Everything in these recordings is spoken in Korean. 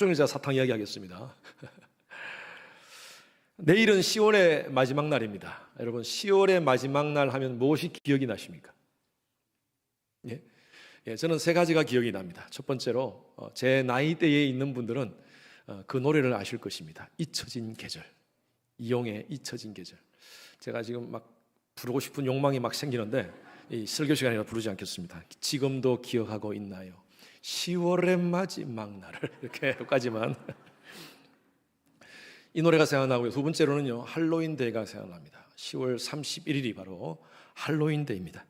종일 제가 사탕 이야기하겠습니다. 내일은 10월의 마지막 날입니다. 여러분, 10월의 마지막 날 하면 무엇이 기억이 나십니까? 저는 세 가지가 기억이 납니다. 첫 번째로 제 나이대에 있는 분들은 그 노래를 아실 것입니다. 잊혀진 계절, 이용의 잊혀진 계절. 제가 지금 막 부르고 싶은 욕망이 막 생기는데 이 설교 시간이라 부르지 않겠습니다. 지금도 기억하고 있나요? 10월의 마지막 날을, 이렇게 여기까지만. 이 노래가 생각나고요. 두 번째로는요, 할로윈데이가 생각납니다. 10월 31일이 바로 할로윈데이입니다.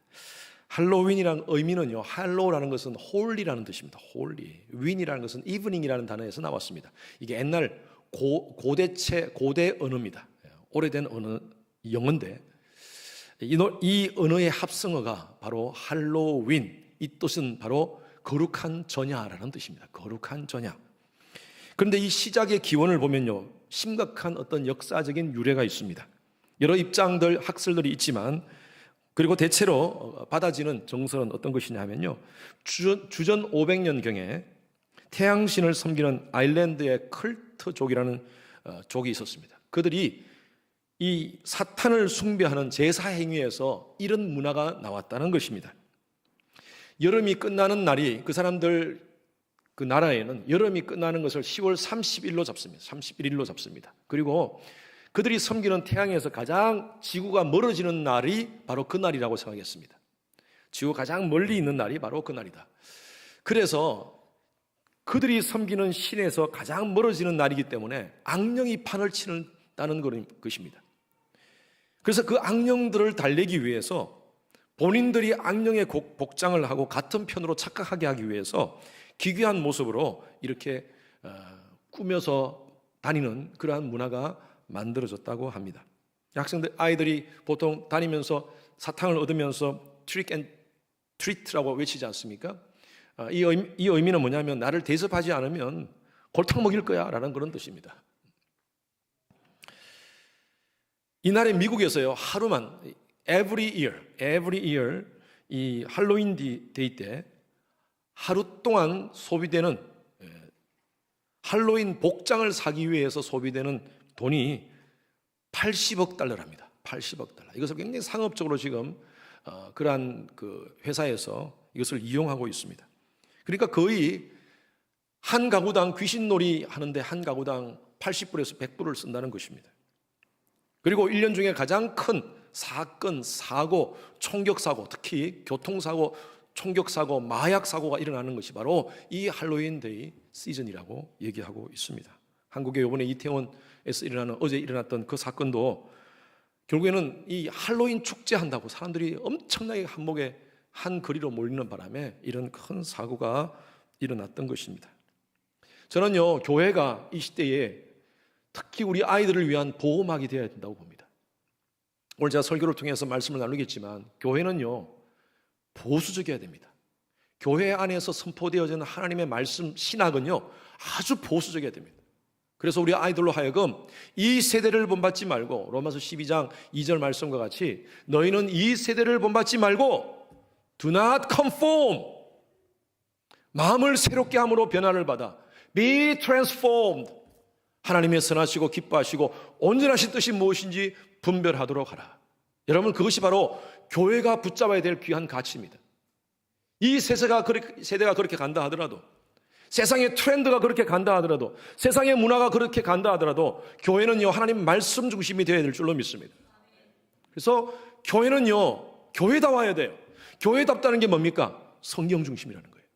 할로윈이라는 의미는요, 할로라는 것은 홀리라는 뜻입니다. 홀리. 윈이라는 것은 이브닝이라는 단어에서 나왔습니다. 이게 옛날 고대 언어입니다. 오래된 언어, 영어인데 이 언어의 합성어가 바로 할로윈. 이 뜻은 바로 거룩한 전야라는 뜻입니다. 거룩한 전야. 그런데 이 시작의 기원을 보면요, 심각한 어떤 역사적인 유래가 있습니다. 여러 입장들, 학설들이 있지만, 그리고 대체로 받아지는 정설은 어떤 것이냐 하면요, 주전 500년경에 태양신을 섬기는 아일랜드의 클트족이라는 족이 있었습니다. 그들이 이 사탄을 숭배하는 제사 행위에서 이런 문화가 나왔다는 것입니다. 여름이 끝나는 날이, 그 사람들 그 나라에는 여름이 끝나는 것을 10월 30일로 잡습니다. 31일로 잡습니다. 그리고 그들이 섬기는 태양에서 가장 지구가 멀어지는 날이 바로 그 날이라고 생각했습니다. 지구가 가장 멀리 있는 날이 바로 그 날이다. 그래서 그들이 섬기는 신에서 가장 멀어지는 날이기 때문에 악령이 판을 치는다는 것입니다. 그래서 그 악령들을 달래기 위해서 본인들이 악령의 복장을 하고 같은 편으로 착각하게 하기 위해서 기괴한 모습으로 이렇게 꾸며서 다니는 그러한 문화가 만들어졌다고 합니다. 아이들이 보통 다니면서 사탕을 얻으면서 트릭 앤 트리트라고 외치지 않습니까? 이 의미는 뭐냐면 나를 대접하지 않으면 골탕 먹일 거야 라는 그런 뜻입니다. 이날에 미국에서요, 하루만 every year 이 할로윈 데이 때 하루 동안 소비되는, 할로윈 복장을 사기 위해서 소비되는 돈이 80억 달러랍니다. 80억 달러. 이것을 굉장히 상업적으로 지금 그러한 그 회사에서 이것을 이용하고 있습니다. 그러니까 거의 한 가구당 귀신놀이 하는데 한 가구당 80불에서 100불을 쓴다는 것입니다. 그리고 1년 중에 가장 큰 사건, 사고, 총격사고, 특히 교통사고, 총격사고, 마약사고가 일어나는 것이 바로 이 할로윈데이 시즌이라고 얘기하고 있습니다. 한국에 이번에 이태원에서 어제 일어났던 그 사건도 결국에는 이 할로윈 축제한다고 사람들이 엄청나게 한목에 한 거리로 몰리는 바람에 이런 큰 사고가 일어났던 것입니다. 저는요, 교회가 이 시대에 특히 우리 아이들을 위한 보호막이 되어야 된다고 봅니다. 오늘 제가 설교를 통해서 말씀을 나누겠지만 교회는요, 보수적이어야 됩니다. 교회 안에서 선포되어지는 하나님의 말씀, 신학은요, 아주 보수적이어야 됩니다. 그래서 우리 아이들로 하여금 이 세대를 본받지 말고, 로마서 12장 2절 말씀과 같이 너희는 이 세대를 본받지 말고 do not conform, 마음을 새롭게 함으로 변화를 받아 be transformed, 하나님의 선하시고 기뻐하시고 온전하신 뜻이 무엇인지 분별하도록 하라. 여러분, 그것이 바로 교회가 붙잡아야 될 귀한 가치입니다. 이 세대가 그렇게 간다 하더라도, 세상의 트렌드가 그렇게 간다 하더라도, 세상의 문화가 그렇게 간다 하더라도 교회는요, 하나님 말씀 중심이 되어야 될 줄로 믿습니다. 그래서 교회는요, 교회다워야 돼요. 교회답다는 게 뭡니까? 성경 중심이라는 거예요.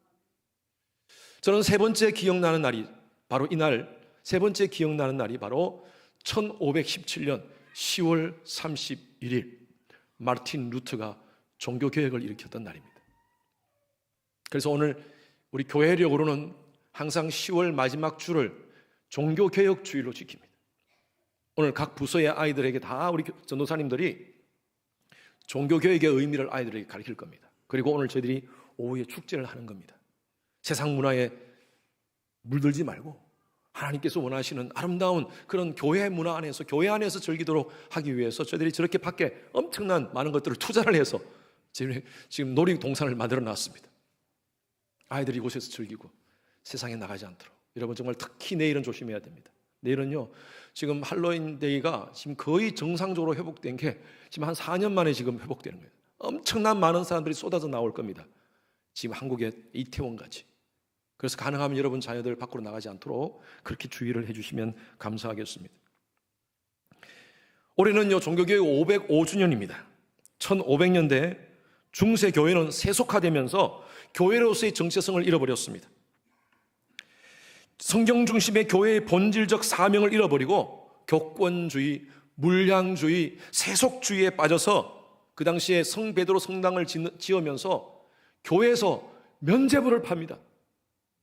저는 세 번째 기억나는 날이 바로 이날, 세 번째 기억나는 날이 바로 1517년 10월 31일 마르틴 루터가 종교개혁을 일으켰던 날입니다. 그래서 오늘 우리 교회력으로는 항상 10월 마지막 주를 종교개혁 주일로 지킵니다. 오늘 각 부서의 아이들에게 다 우리 전도사님들이 종교개혁의 의미를 아이들에게 가르칠 겁니다. 그리고 오늘 저희들이 오후에 축제를 하는 겁니다. 세상 문화에 물들지 말고 하나님께서 원하시는 아름다운 그런 교회 문화 안에서, 교회 안에서 즐기도록 하기 위해서 저희들이 저렇게 밖에 엄청난 많은 것들을 투자를 해서 지금 놀이동산을 만들어 놨습니다. 아이들이 이곳에서 즐기고 세상에 나가지 않도록. 여러분 정말 특히 내일은 조심해야 됩니다. 내일은요, 지금 할로윈 데이가 지금 거의 정상적으로 회복된 게 지금 한 4년 만에 지금 회복되는 거예요. 엄청난 많은 사람들이 쏟아져 나올 겁니다. 지금 한국의 이태원 같이. 그래서 가능하면 여러분 자녀들 밖으로 나가지 않도록 그렇게 주의를 해주시면 감사하겠습니다. 올해는요, 종교개혁 505주년입니다. 1500년대 중세 교회는 세속화되면서 교회로서의 정체성을 잃어버렸습니다. 성경 중심의 교회의 본질적 사명을 잃어버리고 교권주의, 물량주의, 세속주의에 빠져서 그 당시에 성 베드로 성당을 지으면서 교회에서 면죄부를 팝니다.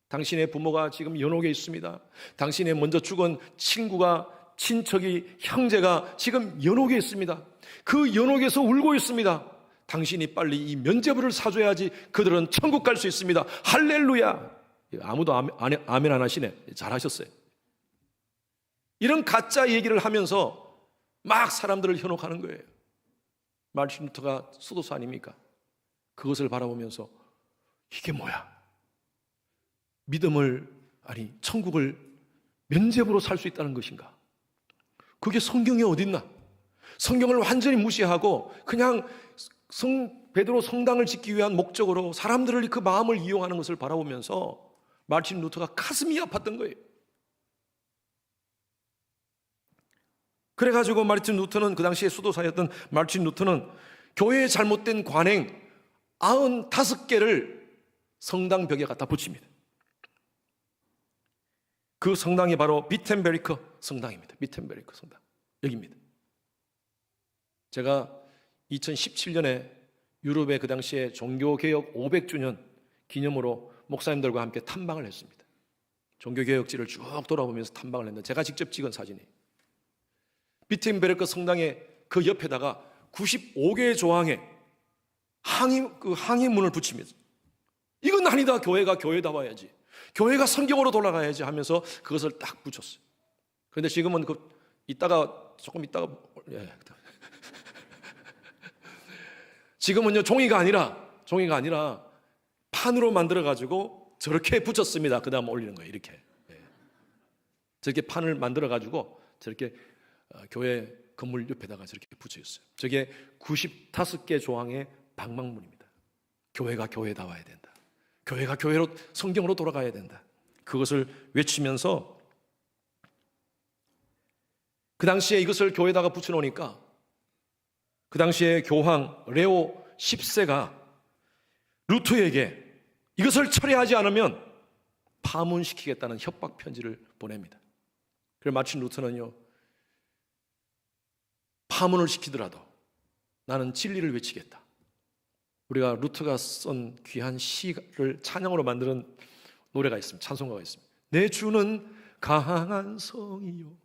당신의 부모가 지금 연옥에 있습니다. 당신의 먼저 죽은 친구가, 친척이, 형제가 지금 연옥에 있습니다. 그 연옥에서 울고 있습니다. 당신이 빨리 이 면죄부를 사줘야지 그들은 천국 갈 수 있습니다. 할렐루야. 아무도 아멘 안 하시네. 잘하셨어요. 이런 가짜 얘기를 하면서 막 사람들을 현혹하는 거예요. 마르틴 루터가 수도사 아닙니까? 그것을 바라보면서 이게 뭐야? 믿음을, 아니 천국을 면죄부로 살 수 있다는 것인가? 그게 성경에 어딨나? 성경을 완전히 무시하고 그냥 성 베드로 성당을 짓기 위한 목적으로 사람들을 그 마음을 이용하는 것을 바라보면서 마르틴 루터가 가슴이 아팠던 거예요. 그래가지고 마르틴 루터는, 그 당시에 수도사였던 마르틴 루터는 교회의 잘못된 관행 95개를 성당 벽에 갖다 붙입니다. 그 성당이 바로 비텐베리크 성당입니다. 비텐베리크 성당, 여기입니다. 제가 2017년에 유럽의 그 당시에 종교개혁 500주년 기념으로 목사님들과 함께 탐방을 했습니다. 종교개혁지를 쭉 돌아보면서 탐방을 했는데 제가 직접 찍은 사진이에요. 비텐베르크 성당의 그 옆에다가 95개의 조항에 항의문을 붙입니다. 이건 아니다. 교회가 교회다워야지. 교회가 성경으로 돌아가야지 하면서 그것을 딱 붙였어요. 그런데 지금은 조금 있다가 지금은요, 종이가 아니라 판으로 만들어가지고 저렇게 붙였습니다. 그 다음 올리는 거예요. 이렇게. 저렇게 판을 만들어가지고 저렇게 교회 건물 옆에다가 저렇게 붙여있어요. 저게 95개 조항의 방망문입니다. 교회가 교회다워야 된다. 교회가 교회로, 성경으로 돌아가야 된다. 그것을 외치면서 그 당시에 이것을 교회에다가 붙여놓으니까 그 당시에 교황 레오 10세가 루터에게 이것을 철회하지 않으면 파문시키겠다는 협박 편지를 보냅니다. 그래서 마르틴 루터는요, 파문을 시키더라도 나는 진리를 외치겠다. 우리가 루터가 쓴 귀한 시를 찬양으로 만드는 노래가 있습니다. 찬송가가 있습니다. 내 주는 강한 성이요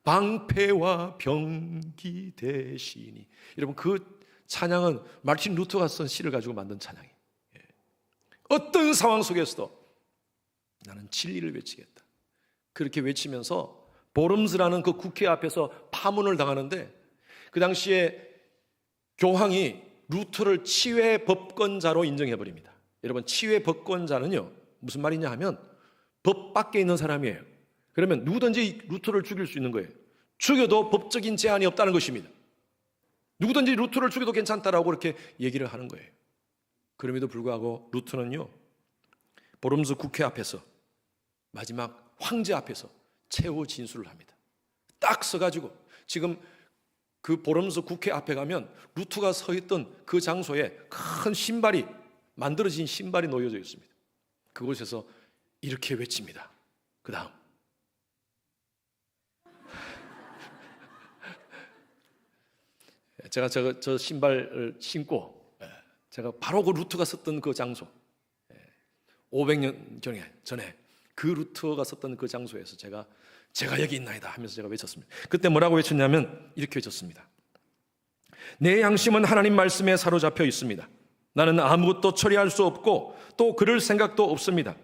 방패와 병기 대시니. 여러분, 그 찬양은 마르틴 루터가 쓴 시를 가지고 만든 찬양이에요. 어떤 상황 속에서도 나는 진리를 외치겠다. 그렇게 외치면서 보름스라는 그 국회 앞에서 파문을 당하는데, 그 당시에 교황이 루터를 치외 법권자로 인정해버립니다. 여러분, 치외 법권자는요 무슨 말이냐 하면 법 밖에 있는 사람이에요. 그러면 누구든지 루터를 죽일 수 있는 거예요. 죽여도 법적인 제한이 없다는 것입니다. 누구든지 루터를 죽여도 괜찮다라고 그렇게 얘기를 하는 거예요. 그럼에도 불구하고 루터는요, 보름스 국회 앞에서, 마지막 황제 앞에서 최후 진술을 합니다. 딱 서가지고, 지금 그 보름스 국회 앞에 가면 루터가 서 있던 그 장소에 큰 신발이, 만들어진 신발이 놓여져 있습니다. 그곳에서 이렇게 외칩니다. 그 다음, 제가 저 신발을 신고 제가 바로 그 루터가 썼던 그 장소, 500년 전에 그 루터가 썼던 그 장소에서 제가 여기 있나이다 하면서 제가 외쳤습니다. 그때 뭐라고 외쳤냐면 이렇게 외쳤습니다. 내 양심은 하나님 말씀에 사로잡혀 있습니다. 나는 아무것도 처리할 수 없고 또 그럴 생각도 없습니다.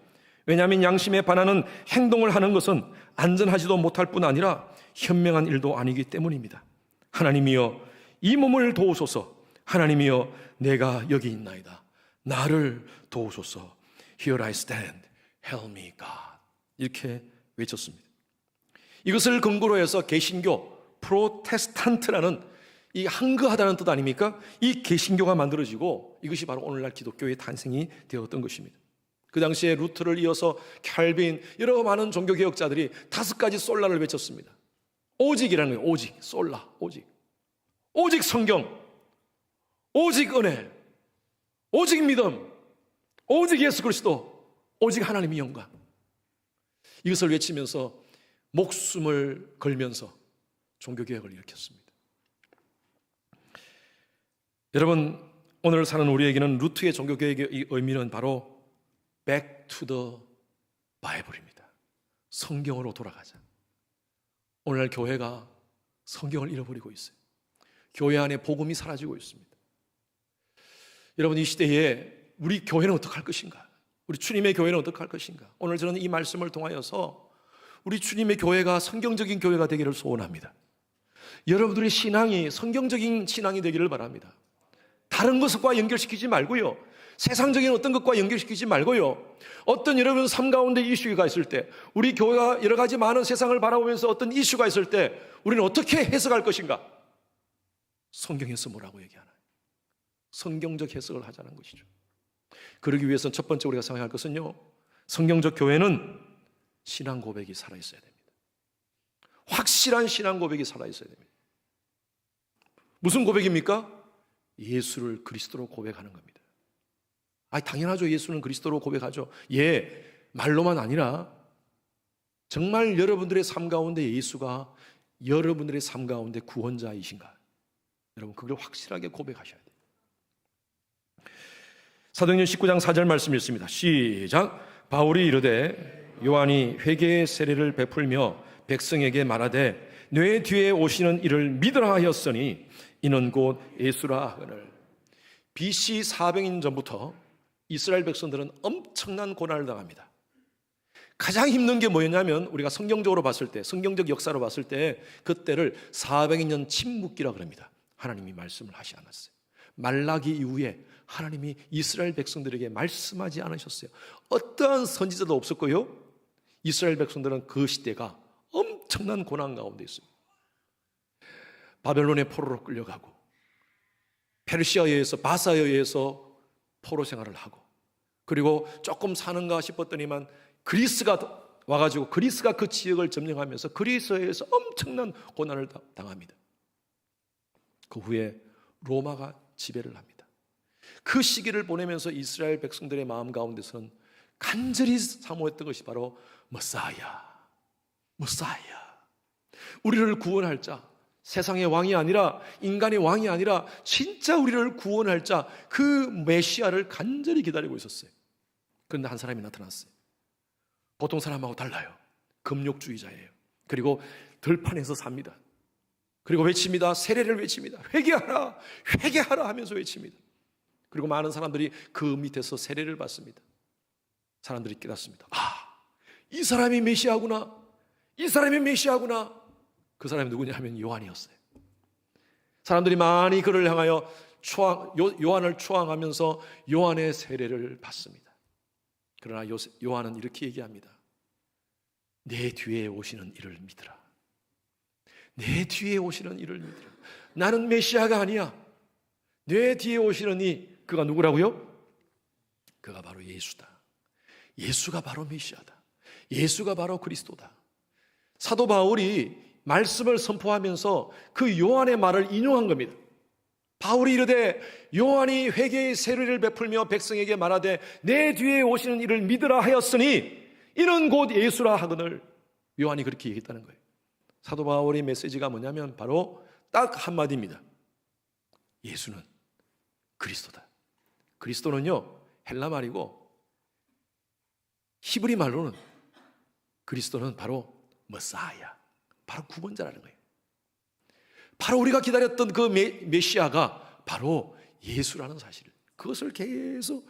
왜냐하면 양심에 반하는 행동을 하는 것은 안전하지도 못할 뿐 아니라 현명한 일도 아니기 때문입니다. 하나님이여 이 몸을 도우소서. 하나님이여 내가 여기 있나이다. 나를 도우소서. Here I stand. Help me God. 이렇게 외쳤습니다. 이것을 근거로 해서 개신교, 프로테스탄트라는 이 항거하다는 뜻 아닙니까? 이 개신교가 만들어지고 이것이 바로 오늘날 기독교의 탄생이 되었던 것입니다. 그 당시에 루터를 이어서 칼빈, 여러 많은 종교개혁자들이 5가지 솔라를 외쳤습니다. 오직이라는 거예요. 오직, 솔라, 오직. 오직 성경, 오직 은혜, 오직 믿음, 오직 예수 그리스도, 오직 하나님의 영광. 이것을 외치면서 목숨을 걸면서 종교개혁을 일으켰습니다. 여러분, 오늘 사는 우리에게는 루트의 종교개혁의 의미는 바로 Back to the Bible입니다. 성경으로 돌아가자. 오늘날 교회가 성경을 잃어버리고 있어요. 교회 안에 복음이 사라지고 있습니다. 여러분, 이 시대에 우리 교회는 어떻게 할 것인가? 우리 주님의 교회는 어떻게 할 것인가? 오늘 저는 이 말씀을 통하여서 우리 주님의 교회가 성경적인 교회가 되기를 소원합니다. 여러분들의 신앙이 성경적인 신앙이 되기를 바랍니다. 다른 것과 연결시키지 말고요, 세상적인 어떤 것과 연결시키지 말고요, 어떤 여러분 삶 가운데 이슈가 있을 때, 우리 교회가 여러 가지 많은 세상을 바라보면서 어떤 이슈가 있을 때 우리는 어떻게 해석할 것인가? 성경에서 뭐라고 얘기하나요? 성경적 해석을 하자는 것이죠. 그러기 위해서는 첫 번째 우리가 생각할 것은요, 성경적 교회는 신앙 고백이 살아있어야 됩니다. 확실한 신앙 고백이 살아있어야 됩니다. 무슨 고백입니까? 예수를 그리스도로 고백하는 겁니다. 당연하죠. 예수는 그리스도로 고백하죠. 말로만 아니라 정말 여러분들의 삶 가운데 예수가 여러분들의 삶 가운데 구원자이신가? 여러분, 그걸 확실하게 고백하셔야 돼요. 사도행전 19장 4절 말씀 읽습니다. 시작. 바울이 이르되 요한이 회개의 세례를 베풀며 백성에게 말하되 내 뒤에 오시는 이를 믿으라 하였으니 이는 곧 예수라 하거늘. BC 400년 전부터 이스라엘 백성들은 엄청난 고난을 당합니다. 가장 힘든 게 뭐였냐면, 우리가 성경적으로 봤을 때, 성경적 역사로 봤을 때 그때를 400년 침묵기라 그럽니다. 하나님이 말씀을 하시 않았어요. 말라기 이후에 하나님이 이스라엘 백성들에게 말씀하지 않으셨어요. 어떠한 선지자도 없었고요, 이스라엘 백성들은 그 시대가 엄청난 고난 가운데 있습니다. 바벨론의 포로로 끌려가고, 페르시아에 의해서, 바사에 의해서 포로 생활을 하고, 그리고 조금 사는가 싶었더니만 그리스가 와가지고 그리스가 그 지역을 점령하면서 그리스에서 엄청난 고난을 당합니다. 그 후에 로마가 지배를 합니다. 그 시기를 보내면서 이스라엘 백성들의 마음 가운데서는 간절히 사모했던 것이 바로 머사야, 우리를 구원할 자, 세상의 왕이 아니라, 인간의 왕이 아니라 진짜 우리를 구원할 자, 그 메시아를 간절히 기다리고 있었어요. 그런데 한 사람이 나타났어요. 보통 사람하고 달라요. 금욕주의자예요. 그리고 들판에서 삽니다. 그리고 외칩니다. 세례를 외칩니다. 회개하라, 회개하라 하면서 외칩니다. 그리고 많은 사람들이 그 밑에서 세례를 받습니다. 사람들이 깨닫습니다. 이 사람이 메시아구나, 이 사람이 메시아구나. 그 사람이 누구냐 하면 요한이었어요. 사람들이 많이 그를 향하여 요한을 추앙하면서 요한의 세례를 받습니다. 그러나 요한은 이렇게 얘기합니다. 내 뒤에 오시는 이를 믿으라. 내 뒤에 오시는 이를 믿으라. 나는 메시아가 아니야. 내 뒤에 오시는 이, 그가 누구라고요? 그가 바로 예수다. 예수가 바로 메시아다. 예수가 바로 그리스도다. 사도 바울이 말씀을 선포하면서 그 요한의 말을 인용한 겁니다. 바울이 이르되 요한이 회개의 세례를 베풀며 백성에게 말하되 내 뒤에 오시는 이를 믿으라 하였으니 이는 곧 예수라 하거늘. 요한이 그렇게 얘기했다는 거예요. 사도 바울의 메시지가 뭐냐면 바로 딱 한마디입니다. 예수는 그리스도다. 그리스도는요, 헬라 말이고 히브리 말로는 그리스도는 바로 머사야, 바로 구원자라는 거예요. 바로 우리가 기다렸던 그 메시아가 바로 예수라는 사실을, 그것을 계속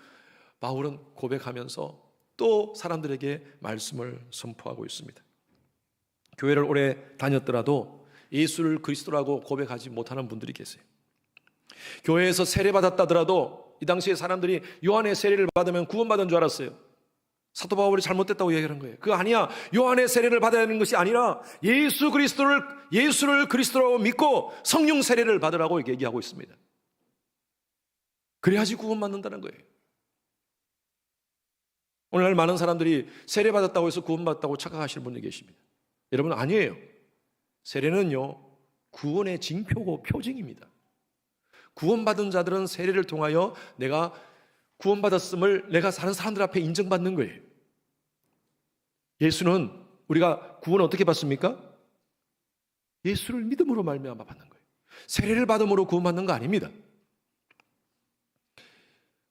바울은 고백하면서 또 사람들에게 말씀을 선포하고 있습니다. 교회를 오래 다녔더라도 예수를 그리스도라고 고백하지 못하는 분들이 계세요. 교회에서 세례받았다더라도 이 당시에 사람들이 요한의 세례를 받으면 구원받은 줄 알았어요. 사도 바울이 잘못됐다고 얘기하는 거예요. 그거 아니야. 요한의 세례를 받아야 하는 것이 아니라 예수를 그리스도로 믿고 성령 세례를 받으라고 얘기하고 있습니다. 그래야지 구원받는다는 거예요. 오늘날 많은 사람들이 세례 받았다고 해서 구원받았다고 착각하시는 분들이 계십니다. 여러분, 아니에요. 세례는요, 구원의 징표고 표징입니다. 구원받은 자들은 세례를 통하여 내가 구원받았음을 내가 사는 사람들 앞에 인정받는 거예요. 예수는 우리가 구원을 어떻게 받습니까? 예수를 믿음으로 말미암아 받는 거예요. 세례를 받음으로 구원받는 거 아닙니다.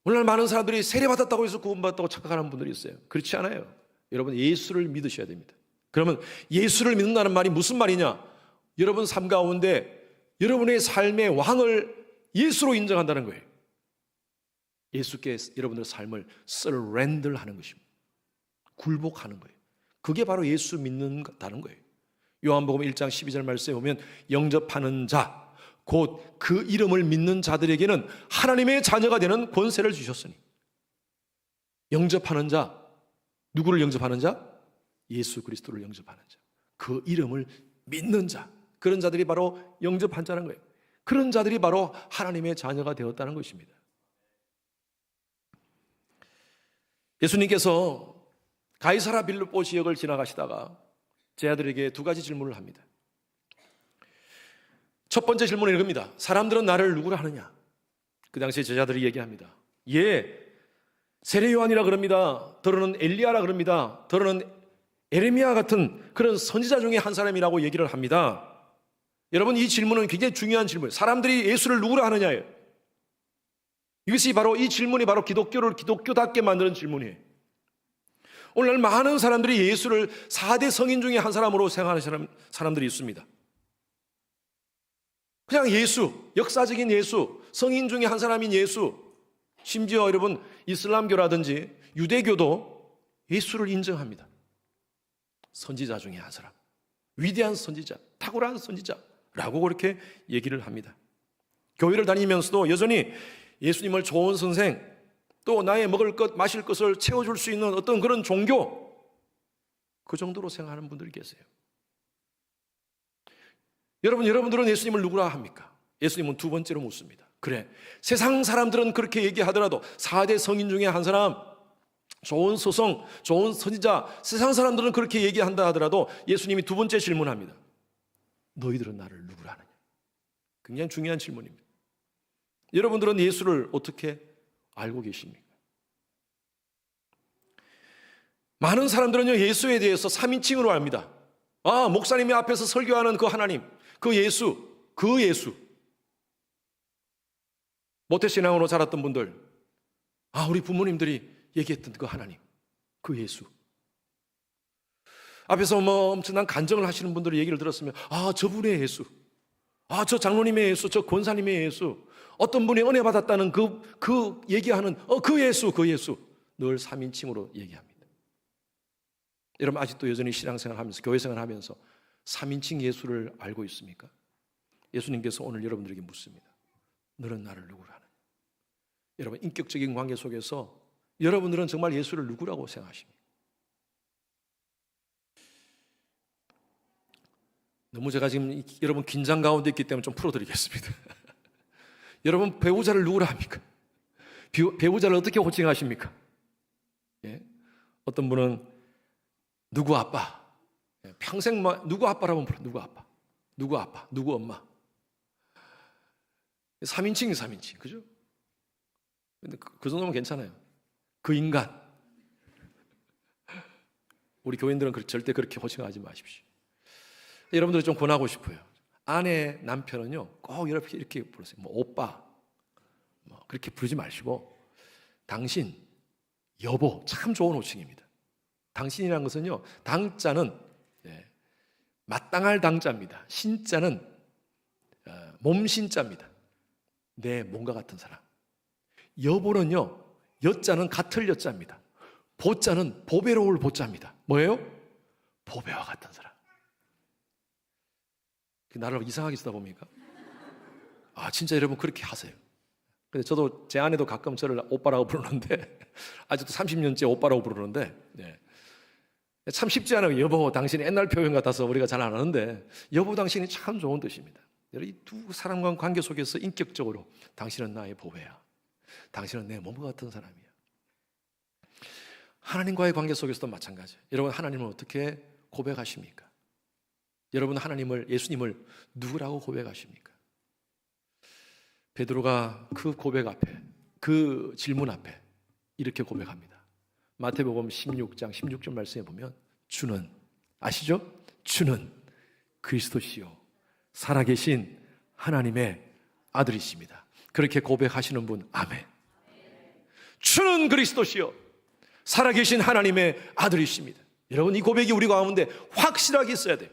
오늘날 많은 사람들이 세례 받았다고 해서 구원받았다고 착각하는 분들이 있어요. 그렇지 않아요. 여러분, 예수를 믿으셔야 됩니다. 그러면 예수를 믿는다는 말이 무슨 말이냐? 여러분 삶 가운데 여러분의 삶의 왕을 예수로 인정한다는 거예요. 예수께 여러분들의 삶을 surrender 하는 것입니다. 굴복하는 거예요. 그게 바로 예수 믿는다는 거예요. 요한복음 1장 12절 말씀에 보면 영접하는 자, 곧 그 이름을 믿는 자들에게는 하나님의 자녀가 되는 권세를 주셨으니. 영접하는 자, 누구를 영접하는 자? 예수 그리스도를 영접하는 자, 그 이름을 믿는 자, 그런 자들이 바로 영접한 자라는 거예요. 그런 자들이 바로 하나님의 자녀가 되었다는 것입니다. 예수님께서 가이사라 빌립보 지역을 지나가시다가 제자들에게 두 가지 질문을 합니다. 첫 번째 질문은 이겁니다. 사람들은 나를 누구라 하느냐? 그 당시에 제자들이 얘기합니다. 세례 요한이라 그럽니다. 더러는 엘리야라 그럽니다. 더러는 에레미야 같은 그런 선지자 중에 한 사람이라고 얘기를 합니다. 여러분, 이 질문은 굉장히 중요한 질문이에요. 사람들이 예수를 누구라 하느냐예요. 이 질문이 바로 기독교를 기독교답게 만드는 질문이에요. 오늘날 많은 사람들이 예수를 4대 성인 중에 한 사람으로 생각하는 사람들이 있습니다. 그냥 예수, 역사적인 예수, 성인 중에 한 사람인 예수, 심지어 여러분 이슬람교라든지 유대교도 예수를 인정합니다. 선지자 중에 한 사람, 위대한 선지자, 탁월한 선지자라고 그렇게 얘기를 합니다. 교회를 다니면서도 여전히 예수님을 좋은 선생, 또 나의 먹을 것, 마실 것을 채워줄 수 있는 어떤 그런 종교, 그 정도로 생각하는 분들이 계세요. 여러분들은 예수님을 누구라 합니까? 예수님은 두 번째로 묻습니다. 그래, 세상 사람들은 그렇게 얘기하더라도 4대 성인 중에 한 사람, 좋은 소성, 좋은 선지자, 세상 사람들은 그렇게 얘기한다 하더라도 예수님이 두 번째 질문합니다. 너희들은 나를 누구라 하느냐? 굉장히 중요한 질문입니다. 여러분들은 예수를 어떻게 알고 계십니까? 많은 사람들은요, 예수에 대해서 3인칭으로 압니다. 목사님이 앞에서 설교하는 그 하나님, 그 예수. 모태신앙으로 자랐던 분들, 우리 부모님들이 얘기했던 그 하나님, 그 예수. 앞에서 엄청난 간증을 하시는 분들의 얘기를 들었으면, 저분의 예수, 저 장로님의 예수, 저 권사님의 예수, 어떤 분이 은혜 받았다는 그 얘기하는 그 예수, 늘 3인칭으로 얘기합니다. 여러분, 아직도 여전히 신앙생활하면서, 교회생활하면서 3인칭 예수를 알고 있습니까? 예수님께서 오늘 여러분들에게 묻습니다. 너는 나를 누구라 하느냐? 여러분, 인격적인 관계 속에서 여러분들은 정말 예수를 누구라고 생각하십니까? 너무 제가 지금 여러분 긴장 가운데 있기 때문에 좀 풀어드리겠습니다. 여러분, 배우자를 누구라 합니까? 배우자를 어떻게 호칭하십니까? 어떤 분은 누구 아빠, 평생 누구 아빠라고 불러. 누구 아빠, 누구 엄마. 3인칭, 그죠? 근데 그 정도면 괜찮아요. 그 인간. 우리 교인들은 절대 그렇게 호칭하지 마십시오. 여러분들 좀 권하고 싶어요. 아내, 남편은요, 꼭 이렇게 부르세요. 오빠, 그렇게 부르지 마시고, 당신, 여보, 참 좋은 호칭입니다. 당신이라는 것은요, 당자는 마땅할 당자입니다. 신자는 몸신자입니다. 내 몸과 같은 사람. 여보는요, 여자는 같을 여자입니다. 보자는 보배로울 보자입니다. 뭐예요? 보배와 같은 사람. 나를 이상하게 쓰다 봅니까? 진짜 여러분 그렇게 하세요. 근데 저도 제 아내도 가끔 저를 오빠라고 부르는데 아직도 30년째 오빠라고 부르는데 참 쉽지 않아요. 여보 당신이 옛날 표현 같아서 우리가 잘 안 하는데 여보 당신이 참 좋은 뜻입니다. 이 두 사람과 관계 속에서 인격적으로 당신은 나의 보배야. 당신은 내 몸과 같은 사람이야. 하나님과의 관계 속에서도 마찬가지예요. 여러분 하나님을 어떻게 고백하십니까? 여러분 하나님을 예수님을 누구라고 고백하십니까? 베드로가 그 고백 앞에 그 질문 앞에 이렇게 고백합니다. 마태복음 16장 16절 말씀에 보면 주는 아시죠? 주는 그리스도시요 살아계신 하나님의 아들이십니다. 그렇게 고백하시는 분 아멘. 주는 그리스도시요 살아계신 하나님의 아들이십니다. 여러분 이 고백이 우리 가운데 확실하게 있어야 돼요.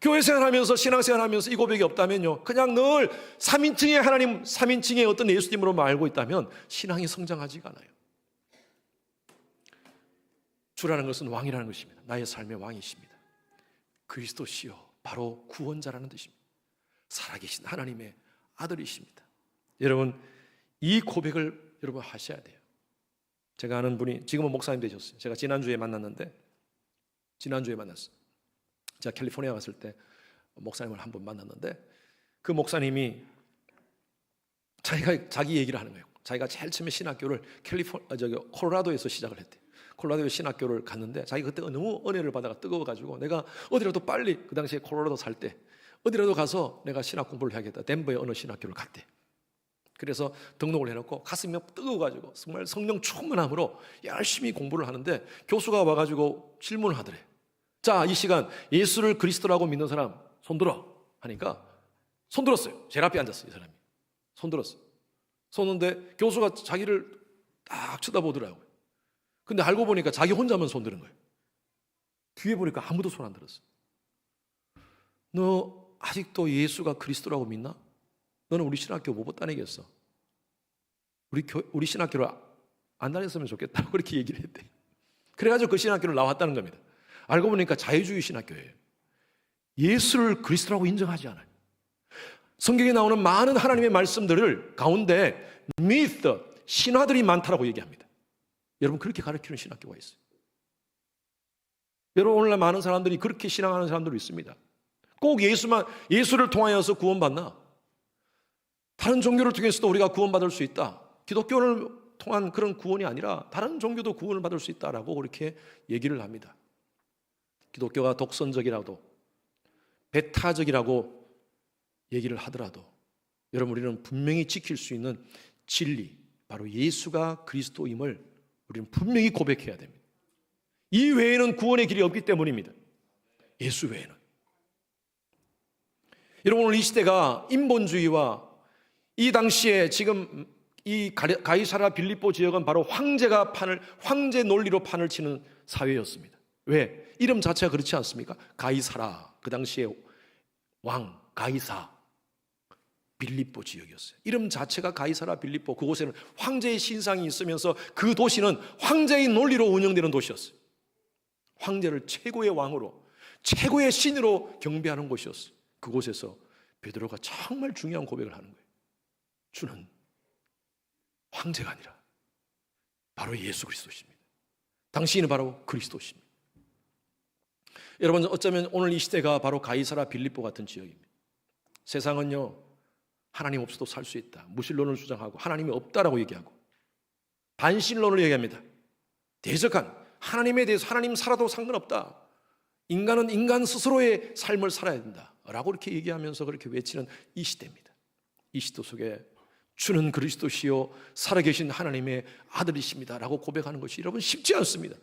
교회 생활하면서 신앙생활하면서 이 고백이 없다면요 그냥 늘 3인칭의 하나님 3인칭의 어떤 예수님으로만 알고 있다면 신앙이 성장하지가 않아요. 주라는 것은 왕이라는 것입니다. 나의 삶의 왕이십니다. 그리스도시요 바로 구원자라는 뜻입니다. 살아계신 하나님의 아들이십니다. 여러분 이 고백을 여러분 하셔야 돼요. 제가 아는 분이 지금은 목사님 되셨어요. 제가 지난주에 만났어요. 제가 캘리포니아 갔을 때 목사님을 한 번 만났는데 그 목사님이 자기 얘기를 하는 거예요. 자기가 제일 처음에 신학교를 콜로라도에서 시작을 했대요. 콜로라도에 신학교를 갔는데 자기가 그때 너무 은혜를 받아가 뜨거워가지고 내가 어디라도 빨리 그 당시에 콜로라도 살 때 어디라도 가서 내가 신학 공부를 해야겠다. 덴버의 어느 신학교를 갔대. 그래서 등록을 해놓고 가슴이 뜨거워가지고 정말 성령 충만함으로 열심히 공부를 하는데 교수가 와가지고 질문을 하더래. 자, 이 시간 예수를 그리스도라고 믿는 사람 손들어 하니까 손 들었어요. 제일 앞에 앉았어요. 이 사람이 손 들었어요. 손는데 교수가 자기를 딱 쳐다보더라고요. 근데 알고 보니까 자기 혼자만 손 드는 거예요. 뒤에 보니까 아무도 손 안 들었어요. 너 아직도 예수가 그리스도라고 믿나? 너는 우리 신학교 못 다니겠어. 우리 신학교를 안 다녔으면 좋겠다. 그렇게 얘기를 했대. 그래가지고 그 신학교를 나왔다는 겁니다. 알고 보니까 자유주의 신학교예요. 예수를 그리스도라고 인정하지 않아요. 성경에 나오는 많은 하나님의 말씀들을 가운데 미스, 신화들이 많다라고 얘기합니다. 여러분 그렇게 가르치는 신학교가 있어요. 여러분 오늘날 많은 사람들이 그렇게 신앙하는 사람들이 있습니다. 꼭 예수를 통하여서 구원받나? 다른 종교를 통해서도 우리가 구원받을 수 있다. 기독교를 통한 그런 구원이 아니라 다른 종교도 구원을 받을 수 있다라고 그렇게 얘기를 합니다. 기독교가 독선적이라도 배타적이라고 얘기를 하더라도 여러분 우리는 분명히 지킬 수 있는 진리, 바로 예수가 그리스도임을 우리는 분명히 고백해야 됩니다. 이 외에는 구원의 길이 없기 때문입니다. 예수 외에는. 여러분 오늘 이 시대가 인본주의와 이 당시에 지금 이 가이사라 빌립보 지역은 바로 황제 논리로 판을 치는 사회였습니다. 왜? 이름 자체가 그렇지 않습니까? 가이사라, 그 당시에 왕 가이사 빌립보 지역이었어요. 이름 자체가 가이사라 빌립보, 그곳에는 황제의 신상이 있으면서 그 도시는 황제의 논리로 운영되는 도시였어요. 황제를 최고의 왕으로, 최고의 신으로 경배하는 곳이었어요. 그곳에서 베드로가 정말 중요한 고백을 하는 거예요. 주는 황제가 아니라 바로 예수 그리스도십니다. 당신은 바로 그리스도십니다. 여러분 어쩌면 오늘 이 시대가 바로 가이사라 빌립보 같은 지역입니다. 세상은요 하나님 없어도 살 수 있다, 무신론을 주장하고 하나님이 없다라고 얘기하고 반신론을 얘기합니다. 대적한 하나님에 대해서 하나님 살아도 상관없다, 인간은 인간 스스로의 삶을 살아야 된다 라고 이렇게 얘기하면서 그렇게 외치는 이 시대입니다. 이 시대 속에 주는 그리스도시요 살아계신 하나님의 아들이십니다 라고 고백하는 것이 여러분 쉽지 않습니다.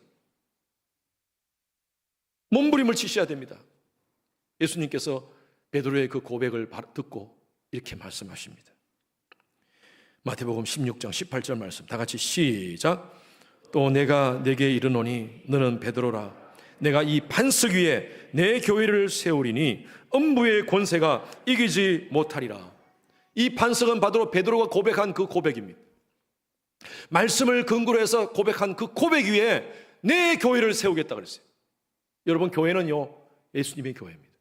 몸부림을 치셔야 됩니다. 예수님께서 베드로의 그 고백을 듣고 이렇게 말씀하십니다. 마태복음 16장 18절 말씀 다 같이 시작. 또 내가 네게 이르노니 너는 베드로라, 내가 이 반석 위에 내 교회를 세우리니 음부의 권세가 이기지 못하리라. 이 반석은 바로 베드로가 고백한 그 고백입니다. 말씀을 근거로 해서 고백한 그 고백 위에 내 교회를 세우겠다 그랬어요. 여러분 교회는요 예수님의 교회입니다.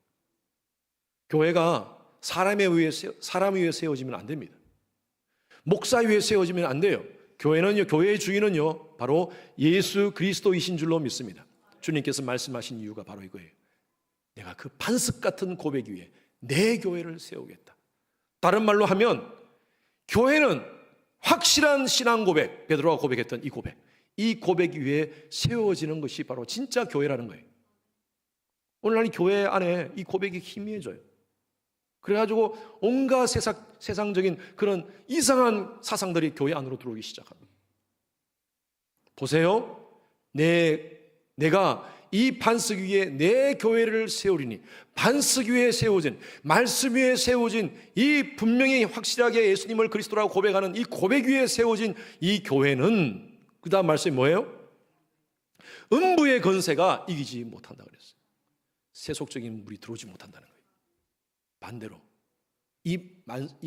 교회가 사람에 의해 세워지면 안 됩니다. 목사 위에 세워지면 안 돼요. 교회는요, 교회의 주인은요, 바로 예수 그리스도이신 줄로 믿습니다. 주님께서 말씀하신 이유가 바로 이거예요. 내가 그 반석 같은 고백 위에 내 교회를 세우겠다. 다른 말로 하면 교회는 확실한 신앙 고백, 베드로가 고백했던 이 고백 위에 세워지는 것이 바로 진짜 교회라는 거예요. 오늘날 이 교회 안에 이 고백이 희미해져요. 그래가지고 온갖 세상적인 그런 이상한 사상들이 교회 안으로 들어오기 시작합니다. 보세요. 내가 이 반석 위에 내 교회를 세우리니, 반석 위에 세워진, 말씀 위에 세워진, 이 분명히 확실하게 예수님을 그리스도라고 고백하는 이 고백 위에 세워진 이 교회는, 그 다음 말씀이 뭐예요? 음부의 권세가 이기지 못한다 그랬어요. 세속적인 물이 들어오지 못한다는 거예요. 반대로 이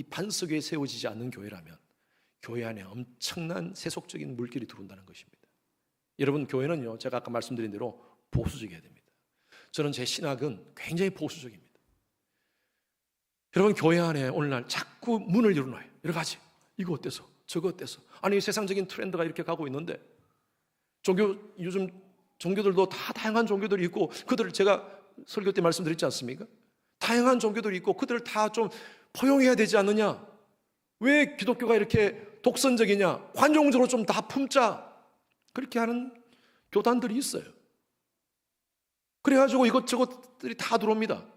반석 위에 세워지지 않는 교회라면 교회 안에 엄청난 세속적인 물길이 들어온다는 것입니다. 여러분, 교회는요, 제가 아까 말씀드린 대로 보수적이어야 됩니다. 저는 제 신학은 굉장히 보수적입니다. 여러분, 교회 안에 오늘날 자꾸 문을 열어놔요. 여러 가지, 이거 어때서, 저거 어때서. 아니, 세상적인 트렌드가 이렇게 가고 있는데, 요즘 종교들도 다 다양한 종교들이 있고, 그들을 제가 설교 때 말씀드렸지 않습니까? 다양한 종교들이 있고 그들을 다 좀 포용해야 되지 않느냐? 왜 기독교가 이렇게 독선적이냐? 관용적으로 좀 다 품자. 그렇게 하는 교단들이 있어요. 그래가지고 이것저것들이 다 들어옵니다.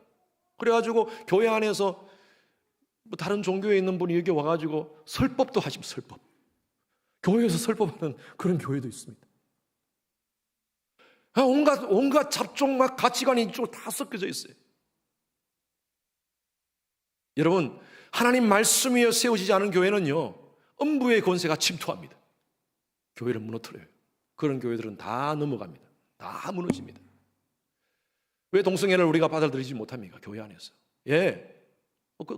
그래가지고 교회 안에서 뭐 다른 종교에 있는 분이 여기 와가지고 설법도 하십니다. 설법. 교회에서 설법하는 그런 교회도 있습니다. 온갖 잡종막 가치관이 이쪽으로 다 섞여져 있어요. 여러분, 하나님 말씀 위에 세워지지 않은 교회는요, 음부의 권세가 침투합니다. 교회를 무너뜨려요. 그런 교회들은 다 넘어갑니다. 다 무너집니다. 왜 동성애를 우리가 받아들이지 못합니까? 교회 안에서. 예,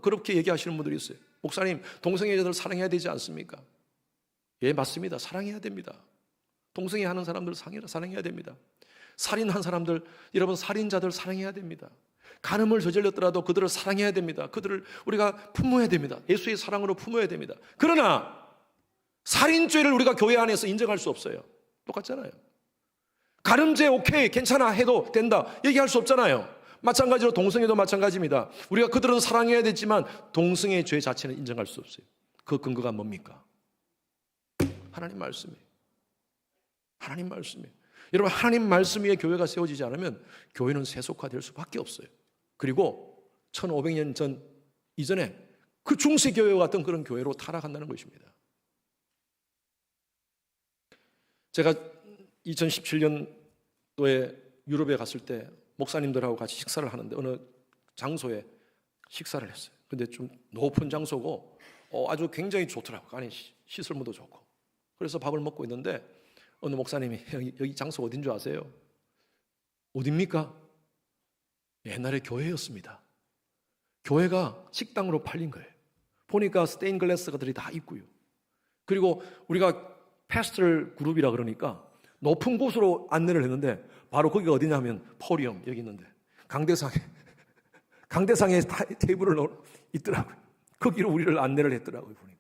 그렇게 얘기하시는 분들이 있어요. 목사님, 동성애자들 사랑해야 되지 않습니까? 예, 맞습니다. 사랑해야 됩니다. 동성애 하는 사람들 사랑해야 됩니다. 살인한 사람들, 여러분, 살인자들 사랑해야 됩니다. 간음을 저질렀더라도 그들을 사랑해야 됩니다. 그들을 우리가 품어야 됩니다. 예수의 사랑으로 품어야 됩니다. 그러나 살인죄를 우리가 교회 안에서 인정할 수 없어요. 똑같잖아요. 간음죄 오케이, 괜찮아 해도 된다 얘기할 수 없잖아요. 마찬가지로 동성애도 마찬가지입니다. 우리가 그들은 사랑해야 되지만 동성애 죄 자체는 인정할 수 없어요. 그 근거가 뭡니까? 하나님 말씀이에요. 하나님 말씀이에요. 여러분, 하나님 말씀 위에 교회가 세워지지 않으면 교회는 세속화될 수밖에 없어요. 그리고 1500년 전 이전에 그 중세교회와 같은 그런 교회로 타락한다는 것입니다. 제가 2017년도에 유럽에 갔을 때 목사님들하고 같이 식사를 하는데 어느 장소에 식사를 했어요. 근데 좀 높은 장소고 아주 굉장히 좋더라고요. 안에 시설물도 좋고. 그래서 밥을 먹고 있는데 어느 목사님이 여기 장소 어딘 줄 아세요? 어딥니까? 옛날에 교회였습니다. 교회가 식당으로 팔린 거예요. 보니까 스테인글라스들이 다 있고요. 그리고 우리가 패스트럴 그룹이라 그러니까 높은 곳으로 안내를 했는데 바로 거기가 어디냐면 포리엄 여기 있는데 강대상에 테이블을 있더라고요. 거기로 우리를 안내를 했더라고요. 보니까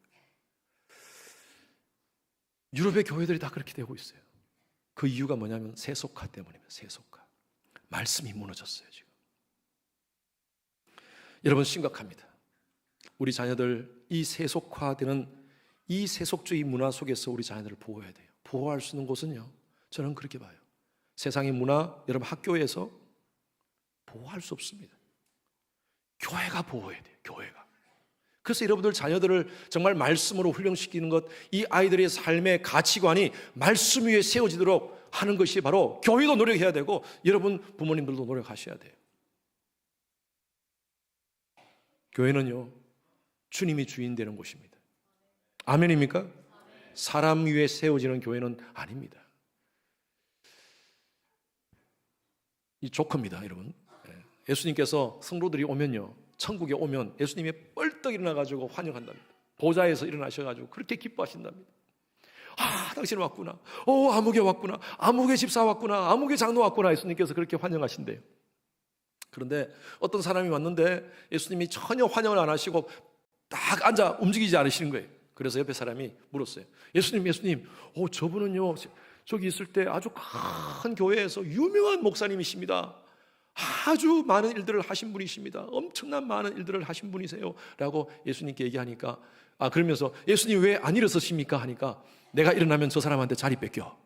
유럽의 교회들이 다 그렇게 되고 있어요. 그 이유가 뭐냐면 세속화 때문입니다. 세속화. 말씀이 무너졌어요. 지금 여러분, 심각합니다. 우리 자녀들 이 세속화되는 이 세속주의 문화 속에서 우리 자녀들을 보호해야 돼요. 보호할 수 있는 곳은요, 저는 그렇게 봐요. 세상의 문화, 여러분 학교에서 보호할 수 없습니다. 교회가 보호해야 돼요. 교회가. 그래서 여러분들 자녀들을 정말 말씀으로 훈련시키는 것, 이 아이들의 삶의 가치관이 말씀 위에 세워지도록 하는 것이 바로 교회도 노력해야 되고 여러분 부모님들도 노력하셔야 돼요. 교회는요, 주님이 주인 되는 곳입니다. 아멘입니까? 사람 위에 세워지는 교회는 아닙니다. 이 조커입니다, 여러분. 예수님께서 성도들이 오면요, 천국에 오면 예수님이 뻘떡 일어나가지고 환영한답니다. 보좌에서 일어나셔가지고 그렇게 기뻐하신답니다. 아, 당신 왔구나. 아무개 왔구나. 아무개 집사 왔구나. 아무개 장로 왔구나. 예수님께서 그렇게 환영하신대요. 그런데 어떤 사람이 왔는데 예수님이 전혀 환영을 안 하시고 딱 앉아 움직이지 않으시는 거예요. 그래서 옆에 사람이 물었어요. 예수님, 저분은요, 저기 있을 때 아주 큰 교회에서 유명한 목사님이십니다. 아주 많은 일들을 하신 분이십니다. 엄청난 많은 일들을 하신 분이세요. 라고 예수님께 얘기하니까, 그러면서 예수님 왜 안 일어서십니까? 하니까, 내가 일어나면 저 사람한테 자리 뺏겨.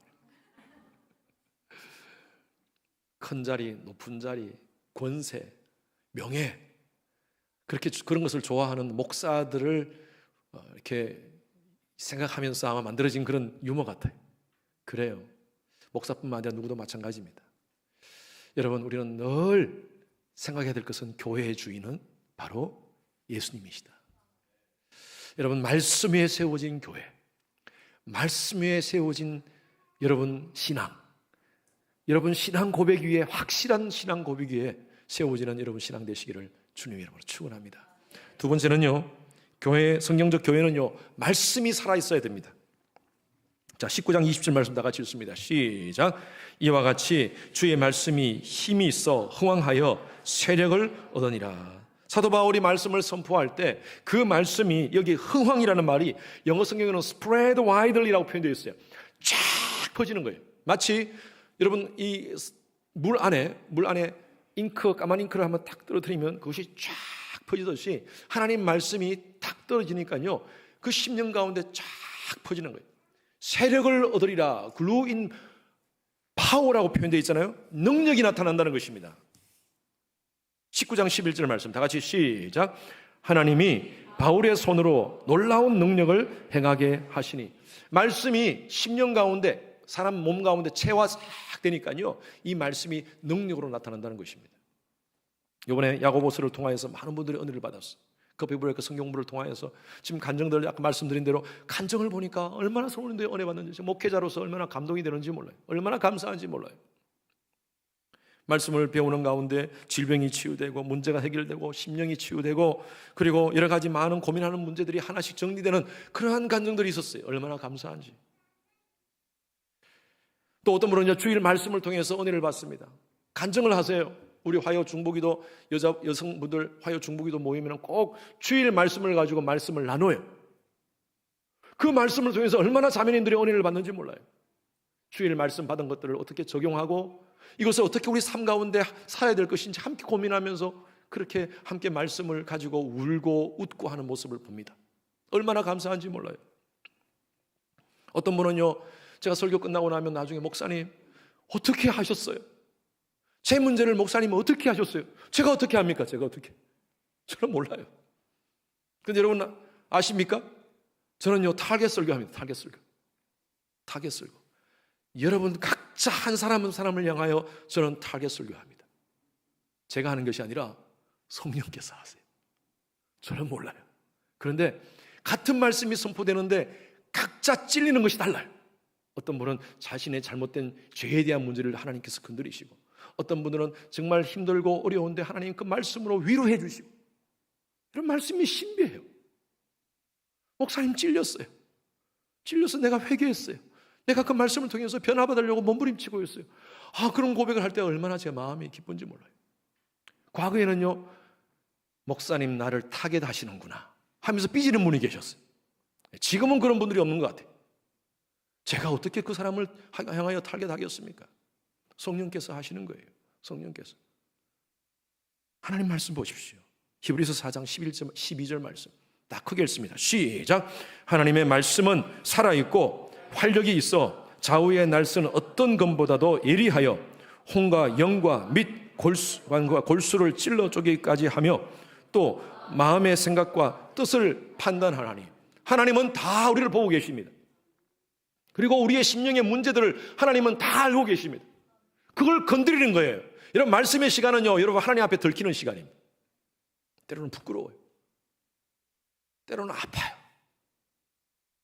큰 자리, 높은 자리, 권세, 명예, 그런 것을 좋아하는 목사들을 이렇게 생각하면서 아마 만들어진 그런 유머 같아요. 그래요. 목사뿐만 아니라 누구도 마찬가지입니다. 여러분, 우리는 늘 생각해야 될 것은 교회의 주인은 바로 예수님이시다. 여러분, 말씀 위에 세워진 교회, 말씀 위에 세워진 여러분 신앙, 여러분 신앙 고백 위에, 확실한 신앙 고백 위에 세워지는 여러분 신앙 되시기를 주님 이름으로 축원합니다. 두 번째는요, 성경적 교회는요, 말씀이 살아있어야 됩니다. 자, 19장 20절 말씀 다 같이 읽습니다. 시작. 이와 같이 주의 말씀이 힘이 있어 흥왕하여 세력을 얻으니라. 사도 바울이 말씀을 선포할 때 그 말씀이, 여기 흥왕이라는 말이 영어 성경에는 spread widely라고 표현되어 있어요. 쫙 퍼지는 거예요. 마치 여러분 이 물 안에 까만 잉크를 한번 탁 떨어뜨리면 그것이 쫙 퍼지듯이 하나님 말씀이 탁 떨어지니까요, 그 심령 가운데 쫙 퍼지는 거예요. 세력을 얻으리라. glue in power라고 표현되어 있잖아요. 능력이 나타난다는 것입니다. 19장 11절 말씀 다 같이 시작. 하나님이 바울의 손으로 놀라운 능력을 행하게 하시니. 말씀이 심령 가운데, 사람 몸 가운데 체화되니까요, 이 말씀이 능력으로 나타난다는 것입니다. 이번에 야고보서를 통하여서 많은 분들이 은혜를 받았어요. 커피브레이크 성경부를 통하여서 지금 간증들, 아까 말씀드린 대로 간증을 보니까 얼마나 성도님들이 은혜 받는지, 목회자로서 얼마나 감동이 되는지 몰라요. 얼마나 감사한지 몰라요. 말씀을 배우는 가운데 질병이 치유되고 문제가 해결되고 심령이 치유되고, 그리고 여러 가지 많은 고민하는 문제들이 하나씩 정리되는 그러한 간증들이 있었어요. 얼마나 감사한지. 또 어떤 분은 주일 말씀을 통해서 은혜를 받습니다. 간증을 하세요. 우리 화요 중보기도, 여성분들 화요 중보기도 모이면 꼭 주일 말씀을 가지고 말씀을 나눠요. 그 말씀을 통해서 얼마나 자매님들이 은혜를 받는지 몰라요. 주일 말씀 받은 것들을 어떻게 적용하고 이것을 어떻게 우리 삶 가운데 살아야 될 것인지 함께 고민하면서 그렇게 함께 말씀을 가지고 울고 웃고 하는 모습을 봅니다. 얼마나 감사한지 몰라요. 어떤 분은요, 제가 설교 끝나고 나면 나중에 목사님 어떻게 하셨어요? 제 문제를 목사님은 어떻게 하셨어요? 제가 어떻게 합니까? 제가 어떻게? 저는 몰라요. 근데 여러분 아십니까? 저는요 타겟 설교합니다. 타겟 설교. 여러분 각자 한 사람 한 사람을 향하여 저는 타겟 설교합니다. 제가 하는 것이 아니라 성령께서 하세요. 저는 몰라요. 그런데 같은 말씀이 선포되는데 각자 찔리는 것이 달라요. 어떤 분은 자신의 잘못된 죄에 대한 문제를 하나님께서 건드리시고, 어떤 분들은 정말 힘들고 어려운데 하나님 그 말씀으로 위로해 주시고, 이런 말씀이 신비해요. 목사님 찔렸어요. 찔려서 내가 회개했어요. 내가 그 말씀을 통해서 변화받으려고 몸부림치고 있어요. 그런 고백을 할 때 얼마나 제 마음이 기쁜지 몰라요. 과거에는요, 목사님 나를 타겟하시는구나 하면서 삐지는 분이 계셨어요. 지금은 그런 분들이 없는 것 같아요. 제가 어떻게 그 사람을 향하여 타겟하겠습니까? 성령께서 하시는 거예요. 성령께서. 하나님 말씀 보십시오. 히브리서 4장 12절 말씀 딱 크게 읽습니다. 시작. 하나님의 말씀은 살아있고 활력이 있어 좌우의 날선 어떤 검보다도 예리하여 혼과 영과 및 골수관과 골수를 찔러 쪼개기까지 하며 또 마음의 생각과 뜻을 판단하나니. 하나님은 다 우리를 보고 계십니다. 그리고 우리의 심령의 문제들을 하나님은 다 알고 계십니다. 그걸 건드리는 거예요. 이런 말씀의 시간은요, 여러분 하나님 앞에 들키는 시간입니다. 때로는 부끄러워요. 때로는 아파요.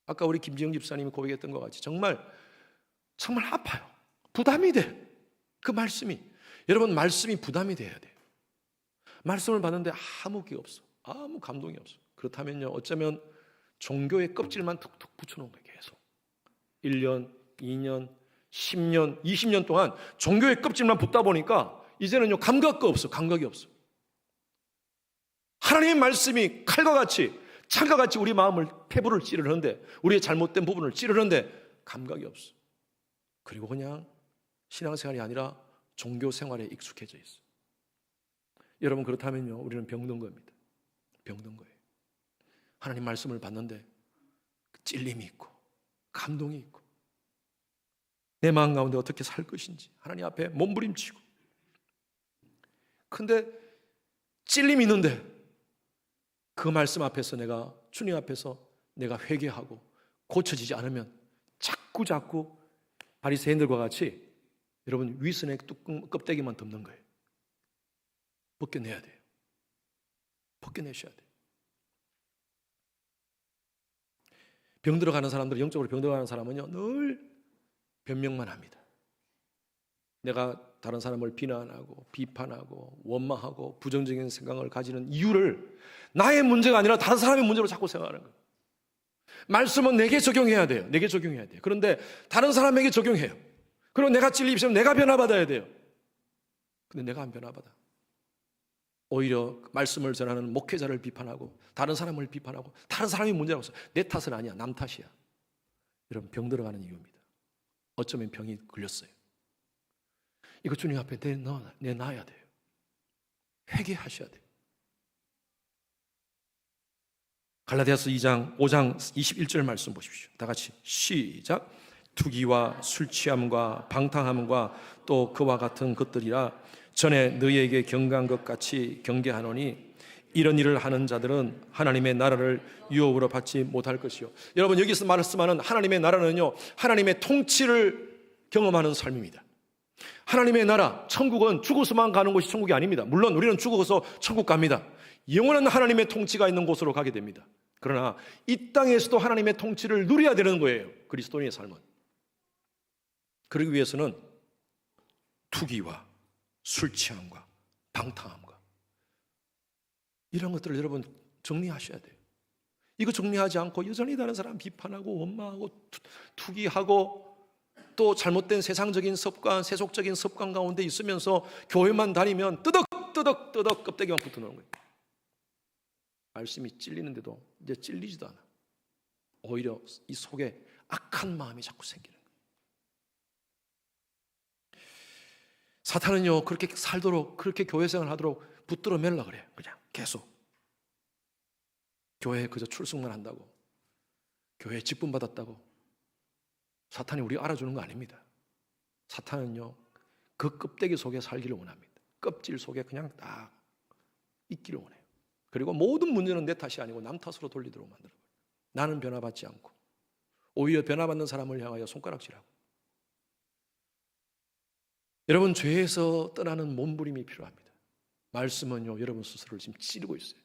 아까 우리 김지영 집사님이 고백했던 것 같이 정말 아파요. 부담이 돼. 그 말씀이. 여러분 말씀이 부담이 돼야 돼요. 말씀을 받는데 아무 게 없어. 아무 감동이 없어. 그렇다면요, 어쩌면 종교의 껍질만 툭툭 붙여놓은 거예요. 계속 1년, 2년, 10년, 20년 동안 종교의 껍질만 붙다 보니까 이제는요 감각이 없어. 하나님의 말씀이 칼과 같이 창과 같이 우리 마음을 폐부를 찌르는데, 우리의 잘못된 부분을 찌르는데 감각이 없어. 그리고 그냥 신앙생활이 아니라 종교 생활에 익숙해져 있어. 여러분, 그렇다면요, 우리는 병든 겁니다. 병든 거예요. 하나님 말씀을 받는데 찔림이 있고 감동이 있고, 내 마음 가운데 어떻게 살 것인지 하나님 앞에 몸부림치고, 근데 찔림이 있는데 그 말씀 앞에서, 내가 주님 앞에서 내가 회개하고 고쳐지지 않으면 자꾸 바리새인들과 같이 여러분 위선의 뚜껑 껍데기만 덮는 거예요. 벗겨내야 돼요. 벗겨내셔야 돼요. 병들어가는 사람들, 영적으로 병들어가는 사람은요, 늘 변명만 합니다. 내가 다른 사람을 비난하고 비판하고 원망하고 부정적인 생각을 가지는 이유를 나의 문제가 아니라 다른 사람의 문제로 자꾸 생각하는 거예요. 말씀은 내게 적용해야 돼요. 내게 적용해야 돼요. 그런데 다른 사람에게 적용해요. 그리고 내가 찔리시면 내가 변화받아야 돼요. 근데 내가 안 변화받아. 오히려 말씀을 전하는 목회자를 비판하고 다른 사람을 비판하고, 다른 사람이 문제라고 해서 내 탓은 아니야, 남 탓이야. 여러분, 병 들어가는 이유입니다. 어쩌면 병이 걸렸어요. 이거 주님 앞에 내놔야 돼요. 회개하셔야 돼요. 갈라디아서 5장 21절 말씀 보십시오. 다 같이 시작. 투기와 술 취함과 방탕함과 또 그와 같은 것들이라 전에 너희에게 경고한 것 같이 경계하노니 이런 일을 하는 자들은 하나님의 나라를 유업으로 받지 못할 것이요. 여러분, 여기서 말씀하는 하나님의 나라는요, 하나님의 통치를 경험하는 삶입니다. 하나님의 나라, 천국은 죽어서만 가는 곳이 천국이 아닙니다. 물론 우리는 죽어서 천국 갑니다. 영원한 하나님의 통치가 있는 곳으로 가게 됩니다. 그러나 이 땅에서도 하나님의 통치를 누려야 되는 거예요. 그리스도인의 삶은. 그러기 위해서는 투기와 술 취함과 방탕함과 이런 것들을 여러분 정리하셔야 돼요. 이거 정리하지 않고 여전히 다른 사람 비판하고 원망하고 투기하고 또 잘못된 세상적인 습관, 세속적인 습관 가운데 있으면서 교회만 다니면 뜨덕뜨덕 껍데기만 붙어놓는 거예요. 말씀이 찔리는데도 이제 찔리지도 않아. 오히려 이 속에 악한 마음이 자꾸 생기는 거예요. 사탄은요, 그렇게 살도록, 그렇게 교회 생활 하도록 붙들어 매려고 그래요. 그냥 계속 교회에 그저 출석만 한다고, 교회에 직분 받았다고 사탄이 우리 알아주는 거 아닙니다. 사탄은요, 그 껍데기 속에 살기를 원합니다. 껍질 속에 그냥 딱 있기를 원해요. 그리고 모든 문제는 내 탓이 아니고 남 탓으로 돌리도록 만들어요. 나는 변화받지 않고 오히려 변화받는 사람을 향하여 손가락질하고. 여러분, 죄에서 떠나는 몸부림이 필요합니다. 말씀은요, 여러분 스스로를 지금 찌르고 있어요.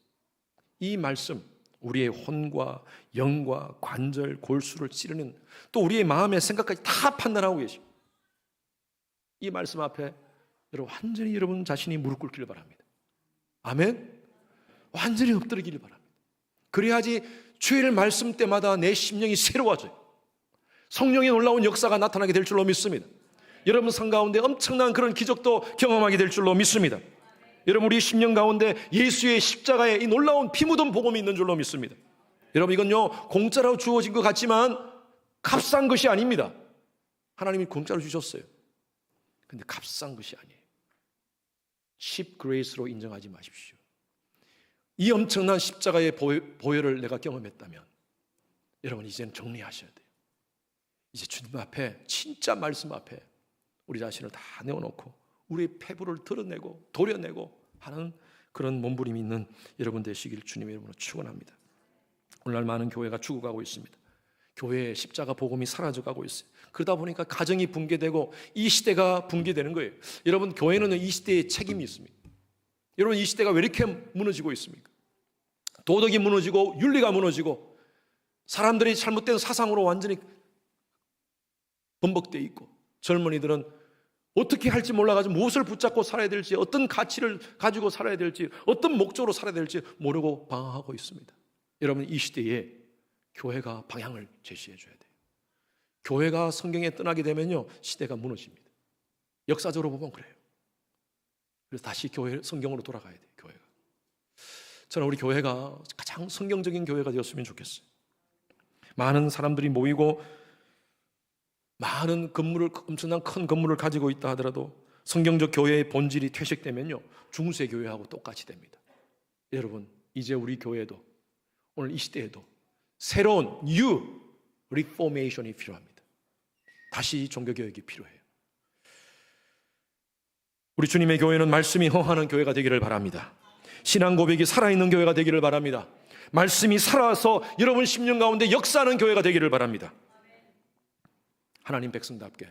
이 말씀, 우리의 혼과 영과 관절, 골수를 찌르는, 또 우리의 마음의 생각까지 다 판단하고 계십니다. 이 말씀 앞에 여러분 완전히 여러분 자신이 무릎 꿇기를 바랍니다. 아멘? 완전히 엎드리기를 바랍니다. 그래야지 주일 말씀 때마다 내 심령이 새로워져요. 성령의 놀라운 역사가 나타나게 될 줄로 믿습니다. 여러분 삶 가운데 엄청난 그런 기적도 경험하게 될 줄로 믿습니다. 여러분, 우리 심령 가운데 예수의 십자가에 이 놀라운 피 묻은 복음이 있는 줄로 믿습니다. 여러분, 이건요 공짜로 주어진 것 같지만 값싼 것이 아닙니다. 하나님이 공짜로 주셨어요. 근데 값싼 것이 아니에요. cheap grace로 인정하지 마십시오. 이 엄청난 십자가의 보혈을 내가 경험했다면 여러분 이제는 정리하셔야 돼요. 이제 주님 앞에, 진짜 말씀 앞에 우리 자신을 다 내어놓고 우리의 패부를 드러내고 도려내고 하는 그런 몸부림이 있는 여러분 되시길 주님의 이름으로 축원합니다. 오늘날 많은 교회가 죽어가고 있습니다. 교회의 십자가 복음이 사라져가고 있어요. 그러다 보니까 가정이 붕괴되고 이 시대가 붕괴되는 거예요. 여러분, 교회는 이 시대에 책임이 있습니다. 여러분, 이 시대가 왜 이렇게 무너지고 있습니까? 도덕이 무너지고 윤리가 무너지고 사람들이 잘못된 사상으로 완전히 범벅되어 있고, 젊은이들은 어떻게 할지 몰라가지고 무엇을 붙잡고 살아야 될지, 어떤 가치를 가지고 살아야 될지, 어떤 목적으로 살아야 될지 모르고 방황하고 있습니다. 여러분, 이 시대에 교회가 방향을 제시해 줘야 돼요. 교회가 성경에 떠나게 되면요 시대가 무너집니다. 역사적으로 보면 그래요. 그래서 다시 교회 성경으로 돌아가야 돼요. 교회가 저는 우리 교회가 가장 성경적인 교회가 되었으면 좋겠어요. 많은 사람들이 모이고 많은 건물을, 엄청난 큰 건물을 가지고 있다 하더라도 성경적 교회의 본질이 퇴색되면요, 중세 교회하고 똑같이 됩니다. 여러분, 이제 우리 교회도 오늘 이 시대에도 새로운 뉴 리포메이션이 필요합니다. 다시 종교개혁이 필요해요. 우리 주님의 교회는 말씀이 흥하는 교회가 되기를 바랍니다. 신앙 고백이 살아있는 교회가 되기를 바랍니다. 말씀이 살아서 여러분 심령 가운데 역사하는 교회가 되기를 바랍니다. 하나님 백성답게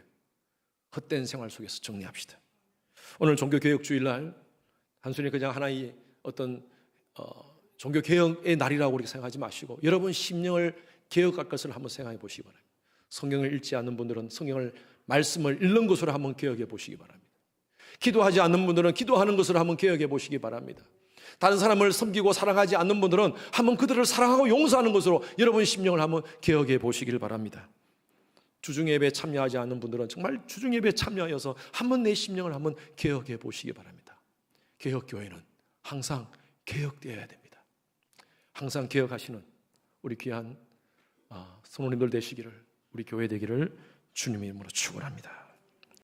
헛된 생활 속에서 정리합시다. 오늘 종교개혁주일날 단순히 그냥 하나의 어떤 종교개혁의 날이라고 그렇게 생각하지 마시고 여러분 심령을 개혁할 것을 한번 생각해 보시기 바랍니다. 성경을 읽지 않는 분들은 성경을 말씀을 읽는 것으로 한번 개혁해 보시기 바랍니다. 기도하지 않는 분들은 기도하는 것으로 한번 개혁해 보시기 바랍니다. 다른 사람을 섬기고 사랑하지 않는 분들은 한번 그들을 사랑하고 용서하는 것으로 여러분 심령을 한번 개혁해 보시길 바랍니다. 주중예배에 참여하지 않는 분들은 정말 주중예배에 참여하여서 한번 내 심령을 한번 개혁해 보시기 바랍니다. 개혁교회는 항상 개혁되어야 됩니다. 항상 개혁하시는 우리 귀한 성도님들 되시기를, 우리 교회 되기를 주님의 이름으로 축원합니다.